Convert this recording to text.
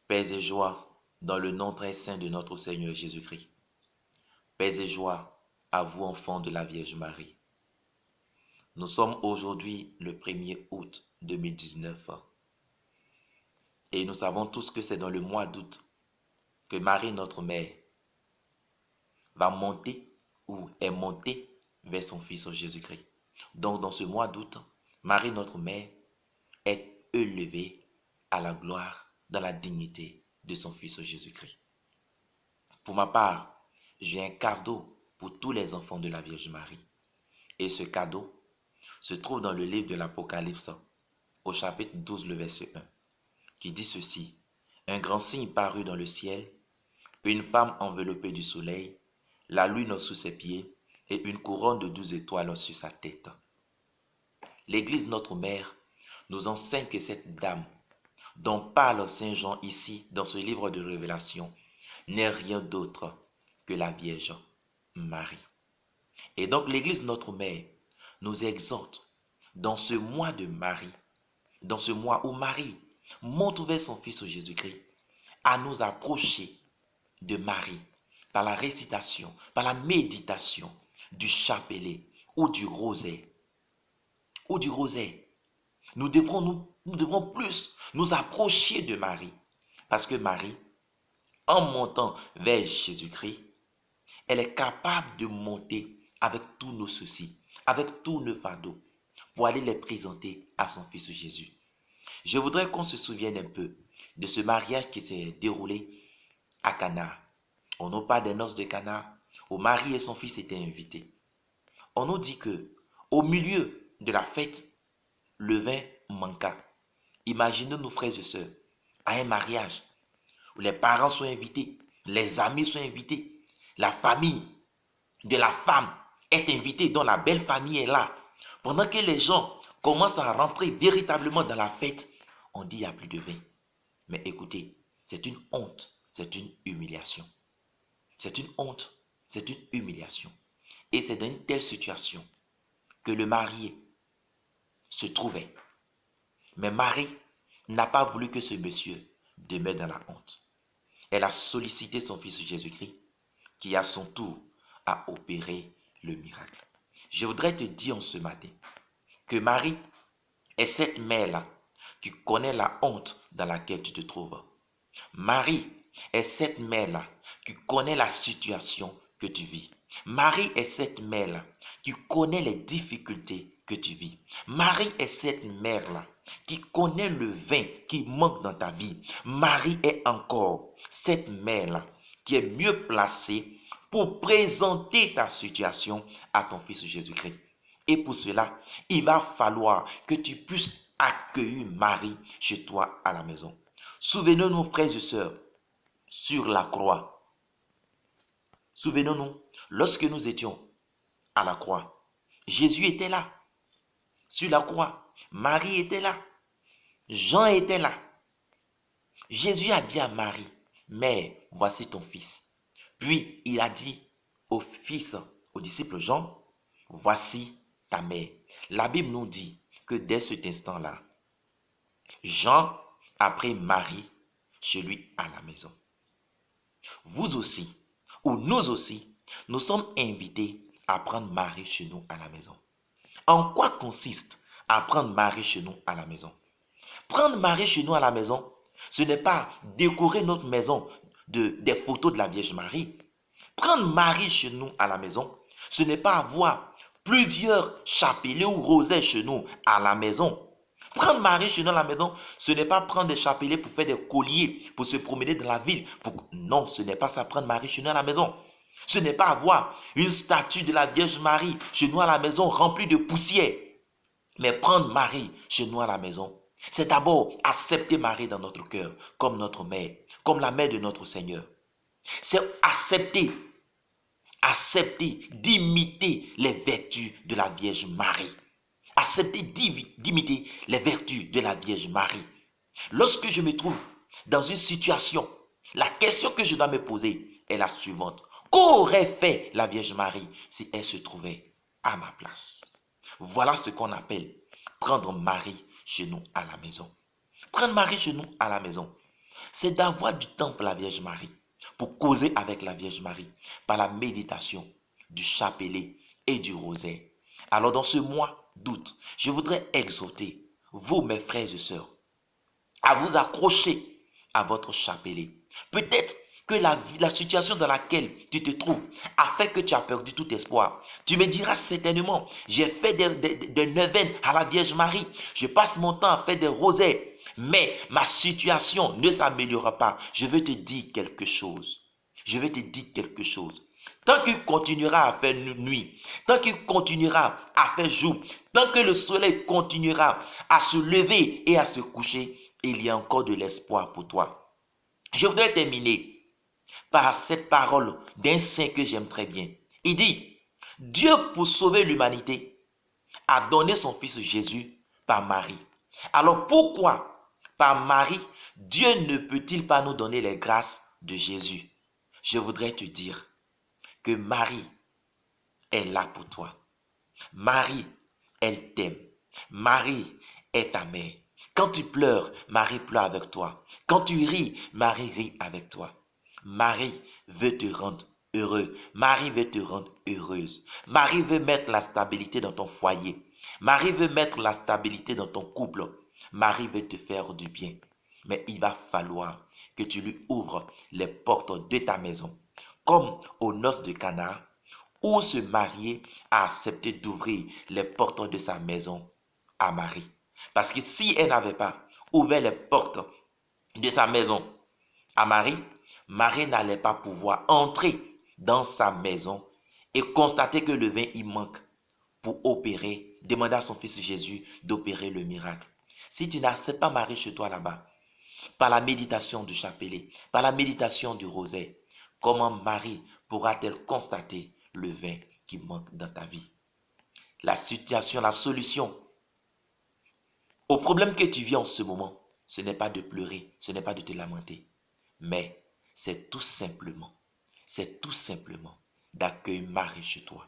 Paix et joie dans le nom très saint de notre Seigneur Jésus-Christ. Paix et joie à vous, enfants de la Vierge Marie. Nous sommes aujourd'hui le 1er août 2019 et nous savons tous que c'est dans le mois d'août que Marie, notre mère, va monter ou est montée vers son Fils Jésus-Christ. Donc dans ce mois d'août, Marie, notre mère, est élevée à la gloire dans la dignité de son Fils Jésus-Christ. Pour ma part, j'ai un cadeau pour tous les enfants de la Vierge Marie. Et ce cadeau se trouve dans le livre de l'Apocalypse, au chapitre 12, le verset 1, qui dit ceci. Un grand signe parut dans le ciel, une femme enveloppée du soleil, la lune sous ses pieds et une couronne de 12 étoiles sur sa tête. L'Église, notre mère, nous enseigne que cette dame, dont parle Saint Jean ici dans ce livre de Révélation, n'est rien d'autre que la Vierge Marie. Et donc l'Église, notre mère, nous exhorte dans ce mois de Marie, dans ce mois où Marie monte vers son Fils Jésus-Christ, à nous approcher de Marie par la récitation, par la méditation du chapelet ou du rosaire. Nous devons plus nous approcher de Marie. Parce que Marie, en montant vers Jésus-Christ, elle est capable de monter avec tous nos soucis, avec tous nos fardeaux, pour aller les présenter à son Fils Jésus. Je voudrais qu'on se souvienne un peu de ce mariage qui s'est déroulé à Cana. On nous parle des noces de Cana, où Marie et son fils étaient invités. On nous dit que au milieu de la fête, le vin manqua. Imaginez nos frères et sœurs à un mariage où les parents sont invités, les amis sont invités, la famille de la femme est invitée, dont la belle famille est là. Pendant que les gens commencent à rentrer véritablement dans la fête, on dit qu'il n'y a plus de vin. Mais écoutez, c'est une honte, c'est une humiliation. C'est une honte, c'est une humiliation. Et c'est dans une telle situation que le marié se trouvait. Mais Marie n'a pas voulu que ce monsieur demeure dans la honte. Elle a sollicité son Fils Jésus-Christ, qui à son tour a opéré le miracle. Je voudrais te dire en ce matin que Marie est cette mère-là qui connaît la honte dans laquelle tu te trouves. Marie est cette mère-là qui connaît la situation que tu vis. Marie est cette mère-là qui connaît les difficultés que tu vis. Marie est cette mère-là qui connaît le vin qui manque dans ta vie. Marie est encore cette mère-là qui est mieux placée pour présenter ta situation à ton Fils Jésus-Christ. Et pour cela, il va falloir que tu puisses accueillir Marie chez toi à la maison. Souvenons-nous, frères et sœurs, sur la croix. Souvenons-nous, lorsque nous étions à la croix, Jésus était là. Sur la croix, Marie était là. Jean était là. Jésus a dit à Marie, Mère, voici ton fils. Puis il a dit au fils, au disciple Jean, voici ta mère. La Bible nous dit que dès cet instant-là, Jean a pris Marie chez lui à la maison. Vous aussi, ou nous aussi, nous sommes invités à prendre Marie chez nous à la maison. En quoi consiste à prendre Marie chez nous à la maison? Prendre Marie chez nous à la maison, ce n'est pas décorer notre maison des photos de la Vierge Marie. Prendre Marie chez nous à la maison, ce n'est pas avoir plusieurs chapelets ou rosaires chez nous à la maison. Prendre Marie chez nous à la maison, ce n'est pas prendre des chapelets pour faire des colliers, pour se promener dans la ville. Non, ce n'est pas ça, prendre Marie chez nous à la maison. Ce n'est pas avoir une statue de la Vierge Marie chez nous à la maison remplie de poussière. Mais prendre Marie chez nous à la maison, c'est d'abord accepter Marie dans notre cœur, comme notre mère, comme la mère de notre Seigneur. C'est accepter d'imiter les vertus de la Vierge Marie. Accepter d'imiter les vertus de la Vierge Marie. Lorsque je me trouve dans une situation, la question que je dois me poser est la suivante. Qu'aurait fait la Vierge Marie si elle se trouvait à ma place? Voilà ce qu'on appelle prendre Marie chez nous à la maison. Prendre Marie chez nous à la maison. c'est d'avoir du temps pour la Vierge Marie, pour causer avec la Vierge Marie, par la méditation du chapelet et du rosaire. Alors dans ce mois d'août, je voudrais exhorter vous, mes frères et sœurs, à vous accrocher à votre chapelet. Peut-être que la situation dans laquelle tu te trouves a fait que tu as perdu tout espoir. Tu me diras certainement, j'ai fait des neuvaines à la Vierge Marie, je passe mon temps à faire des rosaires, mais ma situation ne s'améliorera pas. Je veux te dire quelque chose. Je vais te dire quelque chose. Tant qu'il continuera à faire nuit, tant qu'il continuera à faire jour, tant que le soleil continuera à se lever et à se coucher, il y a encore de l'espoir pour toi. Je voudrais terminer par cette parole d'un saint que j'aime très bien. Il dit, Dieu pour sauver l'humanité a donné son fils Jésus par Marie. Alors pourquoi par Marie, Dieu ne peut-il pas nous donner les grâces de Jésus? Je voudrais te dire que Marie est là pour toi. Marie, elle t'aime. Marie est ta mère. Quand tu pleures, Marie pleure avec toi. Quand tu ris, Marie rit avec toi. Marie veut te rendre heureux. Marie veut te rendre heureuse. Marie veut mettre la stabilité dans ton foyer. Marie veut mettre la stabilité dans ton couple. Marie veut te faire du bien. Mais il va falloir que tu lui ouvres les portes de ta maison. Comme aux noces de Cana, où ce marié a accepté d'ouvrir les portes de sa maison à Marie. Parce que si elle n'avait pas ouvert les portes de sa maison à Marie, Marie n'allait pas pouvoir entrer dans sa maison et constater que le vin y manque pour opérer, demander à son fils Jésus d'opérer le miracle. Si tu n'acceptes pas Marie chez toi là-bas, par la méditation du chapelet, par la méditation du rosaire, comment Marie pourra-t-elle constater le vin qui manque dans ta vie? La situation, la solution au problème que tu vis en ce moment, ce n'est pas de pleurer, ce n'est pas de te lamenter, mais c'est tout simplement d'accueillir Marie chez toi.